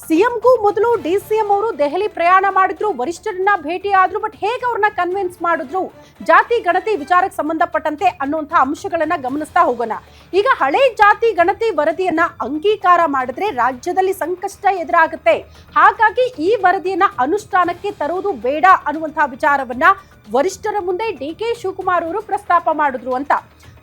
ಸಿಎಂಗೂ ಮೊದಲು ಡಿಸಿಎಂ ಅವರು ದೆಹಲಿ ಪ್ರಯಾಣ ಮಾಡಿದ್ರು, ವರಿಷ್ಠರನ್ನ ಭೇಟಿ ಆದ್ರು. ಬಟ್ ಹೇಗೆ ಅವ್ರನ್ನ ಕನ್ವಿನ್ಸ್ ಮಾಡಿದ್ರು ಜಾತಿ ಗಣತಿ ವಿಚಾರಕ್ಕೆ ಸಂಬಂಧಪಟ್ಟಂತೆ ಅನ್ನುವಂಥ ಅಂಶಗಳನ್ನ ಗಮನಿಸ್ತಾ ಹೋಗೋಣ. ಈಗ ಹಳೆ ಜಾತಿ ಗಣತಿ ವರದಿಯನ್ನ ಅಂಗೀಕಾರ ಮಾಡಿದ್ರೆ ರಾಜ್ಯದಲ್ಲಿ ಸಂಕಷ್ಟ ಎದುರಾಗುತ್ತೆ. ಹಾಗಾಗಿ ಈ ವರದಿಯನ್ನ ಅನುಷ್ಠಾನಕ್ಕೆ ತರುವುದು ಬೇಡ ಅನ್ನುವಂಥ ವಿಚಾರವನ್ನ ವರಿಷ್ಠರ ಮುಂದೆ ಡಿ.ಕೆ. ಶಿವಕುಮಾರ್ ಅವರು ಪ್ರಸ್ತಾಪ ಮಾಡಿದ್ರು ಅಂತ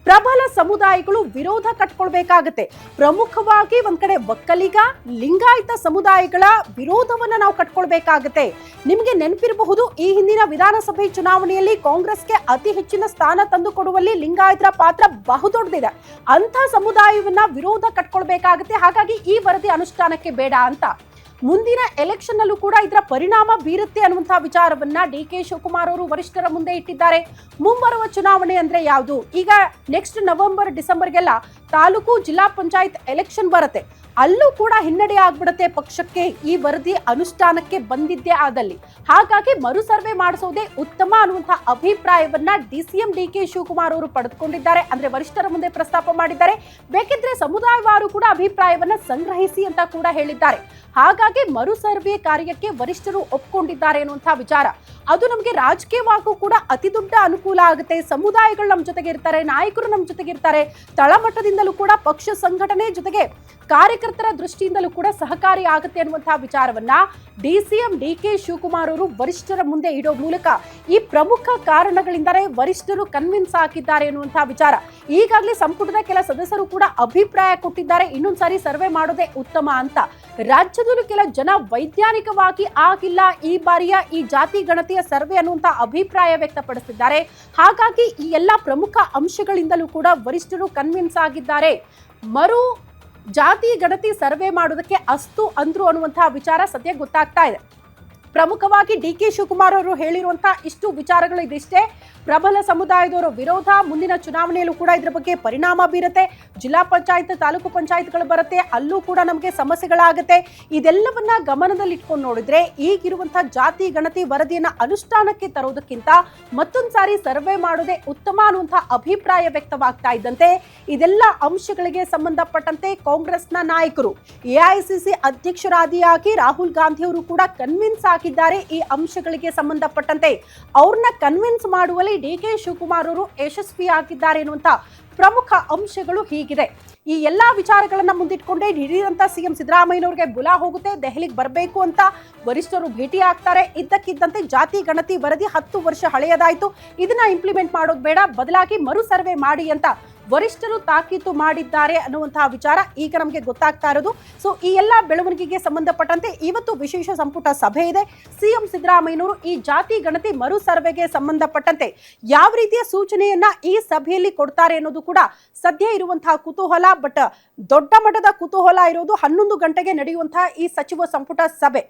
ಪ್ರಬಲ ಸಮುದಾಯಗಳು ವಿರೋಧ ಕಟ್ಕೊಳ್ಬೇಕಾಗತ್ತೆ. ಪ್ರಮುಖವಾಗಿ ಒಂದ್ ಕಡೆ ಒಕ್ಕಲಿಗ, ಲಿಂಗಾಯತ ಸಮುದಾಯಗಳ ವಿರೋಧವನ್ನ ನಾವು ಕಟ್ಕೊಳ್ಬೇಕಾಗತ್ತೆ. ನಿಮ್ಗೆ ನೆನಪಿರಬಹುದು, ಈ ಹಿಂದಿನ ವಿಧಾನಸಭೆ ಚುನಾವಣೆಯಲ್ಲಿ ಕಾಂಗ್ರೆಸ್ಗೆ ಅತಿ ಹೆಚ್ಚಿನ ಸ್ಥಾನ ತಂದು ಕೊಡುವಲ್ಲಿ ಲಿಂಗಾಯತರ ಪಾತ್ರ ಬಹುದೊಡ್ಡದಿದೆ. ಅಂತ ಸಮುದಾಯವನ್ನ ವಿರೋಧ ಕಟ್ಕೊಳ್ಬೇಕಾಗತ್ತೆ. ಹಾಗಾಗಿ ಈ ವರದಿ ಅನುಷ್ಠಾನಕ್ಕೆ ಬೇಡ ಅಂತ. ಮುಂದಿನ ಎಲೆಕ್ಷನ್ ಅಲ್ಲೂ ಕೂಡ ಇದರ ಪರಿಣಾಮ ಬೀರುತ್ತೆ ಅನ್ನುವಂತಹ ವಿಚಾರವನ್ನ ಡಿ.ಕೆ. ಶಿವಕುಮಾರ್ ಅವರು ವರಿಷ್ಠರ ಮುಂದೆ ಇಟ್ಟಿದ್ದಾರೆ. ಮುಂಬರುವ ಚುನಾವಣೆ ಅಂದ್ರೆ ಯಾವುದು? ಈಗ ನೆಕ್ಸ್ಟ್ ನವೆಂಬರ್ ಡಿಸೆಂಬರ್ಗೆಲ್ಲ ತಾಲೂಕು ಜಿಲ್ಲಾ ಪಂಚಾಯತ್ ಎಲೆಕ್ಷನ್ ಬರುತ್ತೆ. ಅಲ್ಲೂ ಕೂಡ ಹಿನ್ನಡೆ ಆಗ್ಬಿಡುತ್ತೆ ಪಕ್ಷಕ್ಕೆ ಈ ವರದಿ ಅನುಷ್ಠಾನಕ್ಕೆ ಬಂದಿದ್ದೇ ಆದಲ್ಲಿ. ಹಾಗಾಗಿ ಮರು ಸರ್ವೆ ಮಾಡಿಸೋದೇ ಉತ್ತಮ ಅನ್ನುವಂತಹ ಅಭಿಪ್ರಾಯವನ್ನ ಡಿಸಿಎಂ ಡಿ.ಕೆ. ಶಿವಕುಮಾರ್ ಅವರು ಪಡೆದುಕೊಂಡಿದ್ದಾರೆ. ಅಂದ್ರೆ ವರಿಷ್ಠರ ಮುಂದೆ ಪ್ರಸ್ತಾಪ ಮಾಡಿದ್ದಾರೆ. ಬೇಕಿದ್ರೆ ಸಮುದಾಯವಾರು ಕೂಡ ಅಭಿಪ್ರಾಯವನ್ನ ಸಂಗ್ರಹಿಸಿ ಅಂತ ಕೂಡ ಹೇಳಿದ್ದಾರೆ. ಹಾಗಾಗಿ ಮರು ಸರ್ವೆ ಕಾರ್ಯಕ್ಕೆ ವರಿಷ್ಠರು ಒಪ್ಕೊಂಡಿದ್ದಾರೆ ಅನ್ನುವಂತಹ ವಿಚಾರ ಅದು ನಮಗೆ ರಾಜಕೀಯವಾಗೂ ಕೂಡ ಅತಿ ದೊಡ್ಡ ಅನುಕೂಲ ಆಗುತ್ತೆ. ಸಮುದಾಯಗಳು ನಮ್ಮ ಜೊತೆಗೆ ಇರ್ತಾರೆ, ನಾಯಕರು ನಮ್ಮ ಜೊತೆಗೆ ಇರ್ತಾರೆ. ತಳಮಟ್ಟದಿಂದಲೂ ಕೂಡ ಪಕ್ಷ ಸಂಘಟನೆ ಜೊತೆಗೆ ಕಾರ್ಯಕರ್ತರ ದೃಷ್ಟಿಯಿಂದಲೂ ಕೂಡ ಸಹಕಾರಿ ಆಗುತ್ತೆ ಅನ್ನುವಂತಹ ವಿಚಾರವನ್ನ ಡಿಸಿಎಂ ಡಿ.ಕೆ. ಶಿವಕುಮಾರ್ ಅವರು ವರಿಷ್ಠರ ಮುಂದೆ ಇಡೋ ಮೂಲಕ ಈ ಪ್ರಮುಖ ಕಾರಣಗಳಿಂದಲೇ ವರಿಷ್ಠರು ಕನ್ವಿನ್ಸ್ ಆಗಿದ್ದಾರೆ ಅನ್ನುವಂತಹ ವಿಚಾರ. ಈಗಾಗಲೇ ಸಂಪುಟದ ಕೆಲ ಸದಸ್ಯರು ಕೂಡ ಅಭಿಪ್ರಾಯ ಕೊಟ್ಟಿದ್ದಾರೆ, ಇನ್ನೊಂದ್ಸಾರಿ ಸರ್ವೆ ಮಾಡೋದೇ ಉತ್ತಮ ಅಂತ. ರಾಜ್ಯದಲ್ಲೂ ಕೆಲ ಜನ ವೈಜ್ಞಾನಿಕವಾಗಿ ಆಗಿಲ್ಲ ಈ ಬಾರಿಯ ಈ ಜಾತಿ ಗಣತಿಯ ಸರ್ವೆ ಅನ್ನುವಂತ ಅಭಿಪ್ರಾಯ ವ್ಯಕ್ತಪಡಿಸಿದ್ದಾರೆ. ಹಾಗಾಗಿ ಈ ಎಲ್ಲಾ ಪ್ರಮುಖ ಅಂಶಗಳಿಂದಲೂ ಕೂಡ ವರಿಷ್ಠರು ಕನ್ವಿನ್ಸ್ ಆಗಿದ್ದಾರೆ. ಮರು ಜಾತಿ ಗಣತಿ ಸರ್ವೆ ಮಾಡೋದಕ್ಕೆ ಅಸ್ತು ಅಂದ್ರು ಅನ್ನುವಂತಹ ವಿಚಾರ ಸದ್ಯ ಗೊತ್ತಾಗ್ತಾ ಇದೆ. ಪ್ರಮುಖವಾಗಿ ಡಿ.ಕೆ. ಶಿವಕುಮಾರ್ ಅವರು ಹೇಳಿರುವಂತಹ ಇಷ್ಟು ವಿಚಾರಗಳು ಇದಿಷ್ಟೇ. ಪ್ರಬಲ ಸಮುದಾಯದವರ ವಿರೋಧ, ಮುಂದಿನ ಚುನಾವಣೆಯಲ್ಲೂ ಕೂಡ ಇದರ ಬಗ್ಗೆ ಪರಿಣಾಮ ಬೀರುತ್ತೆ. ಜಿಲ್ಲಾ ಪಂಚಾಯತ್, ತಾಲೂಕು ಪಂಚಾಯತ್ಗಳು ಬರುತ್ತೆ, ಅಲ್ಲೂ ಕೂಡ ನಮಗೆ ಸಮಸ್ಯೆಗಳಾಗುತ್ತೆ. ಇದೆಲ್ಲವನ್ನ ಗಮನದಲ್ಲಿಟ್ಕೊಂಡು ನೋಡಿದ್ರೆ ಈಗಿರುವಂತಹ ಜಾತಿ ಗಣತಿ ವರದಿಯನ್ನ ಅನುಷ್ಠಾನಕ್ಕೆ ತರೋದಕ್ಕಿಂತ ಮತ್ತೊಂದು ಸಾರಿ ಸರ್ವೆ ಮಾಡೋದೇ ಉತ್ತಮ ಅನ್ನುವಂತಹ ಅಭಿಪ್ರಾಯ ವ್ಯಕ್ತವಾಗ್ತಾ ಇದ್ದಂತೆ ಇದೆಲ್ಲ ಅಂಶಗಳಿಗೆ ಸಂಬಂಧಪಟ್ಟಂತೆ ಕಾಂಗ್ರೆಸ್ನ ನಾಯಕರು, ಎಐಸಿಸಿ ಅಧ್ಯಕ್ಷರಾದಿಯಾಗಿ ರಾಹುಲ್ ಗಾಂಧಿ ಅವರು ಕೂಡ ಕನ್ವಿನ್ಸ್ ಆಗಿದ್ದಾರೆ. ಈ ಅಂಶಗಳಿಗೆ ಸಂಬಂಧಪಟ್ಟಂತೆ ಅವ್ರನ್ನ ಕನ್ವಿನ್ಸ್ ಮಾಡುವಲ್ಲಿ ಡಿ.ಕೆ. ಶಿವಕುಮಾರ್ ಅವರು ಯಶಸ್ವಿಯಾಗಿದ್ದಾರೆ ಎನ್ನುವಂತ ಪ್ರಮುಖ ಅಂಶಗಳು ಹೀಗಿದೆ. ಈ ಎಲ್ಲಾ ವಿಚಾರಗಳನ್ನ ಮುಂದಿಟ್ಕೊಂಡೇ ಹಿರಿಯರಂತ ಸಿಎಂ ಸಿದ್ದರಾಮಯ್ಯನವರಿಗೆ ಬುಲಾ ಹೋಗುತ್ತೆ. ದೆಹಲಿಗೆ ಬರಬೇಕು ಅಂತ ವರಿಷ್ಠರು ಭೇಟಿ ಆಗ್ತಾರೆ. ಇದ್ದಕ್ಕಿದ್ದಂತೆ ಜಾತಿ ಗಣತಿ ವರದಿ 10 ವರ್ಷ ಹಳೆಯದಾಯ್ತು, ಇದನ್ನ ಇಂಪ್ಲಿಮೆಂಟ್ ಮಾಡೋದು ಬೇಡ, ಬದಲಾಗಿ ಮರು ಸರ್ವೆ ಮಾಡಿ ಅಂತ ವರಿಷ್ಠರು ತಾಕೀತು ಮಾಡಿದ್ದಾರೆ ಅನ್ನುವಂತಹ ವಿಚಾರ ಈಗ ನಮಗೆ ಗೊತ್ತಾಗ್ತಾ ಇರೋದು. ಸೊ ಈ ಎಲ್ಲಾ ಬೆಳವಣಿಗೆಗೆ ಸಂಬಂಧಪಟ್ಟಂತೆ ಇವತ್ತು ವಿಶೇಷ ಸಂಪುಟ ಸಭೆ ಇದೆ. ಸಿಎಂ ಸಿದ್ದರಾಮಯ್ಯನವರು ಈ ಜಾತಿ ಗಣತಿ ಮರು ಸರ್ವೆಗೆ ಸಂಬಂಧಪಟ್ಟಂತೆ ಯಾವ ರೀತಿಯ ಸೂಚನೆಯನ್ನ ಈ ಸಭೆಯಲ್ಲಿ ಕೊಡ್ತಾರೆ ಅನ್ನೋದು ಕೂಡ ಸದ್ಯ ಇರುವಂತಹ ಕುತೂಹಲ. ಬಟ್ ದೊಡ್ಡ ಮಟ್ಟದ ಕುತೂಹಲ ಇರೋದು 11 ಗಂಟೆಗೆ ನಡೆಯುವಂತಹ ಈ ಸಚಿವ ಸಂಪುಟ ಸಭೆ.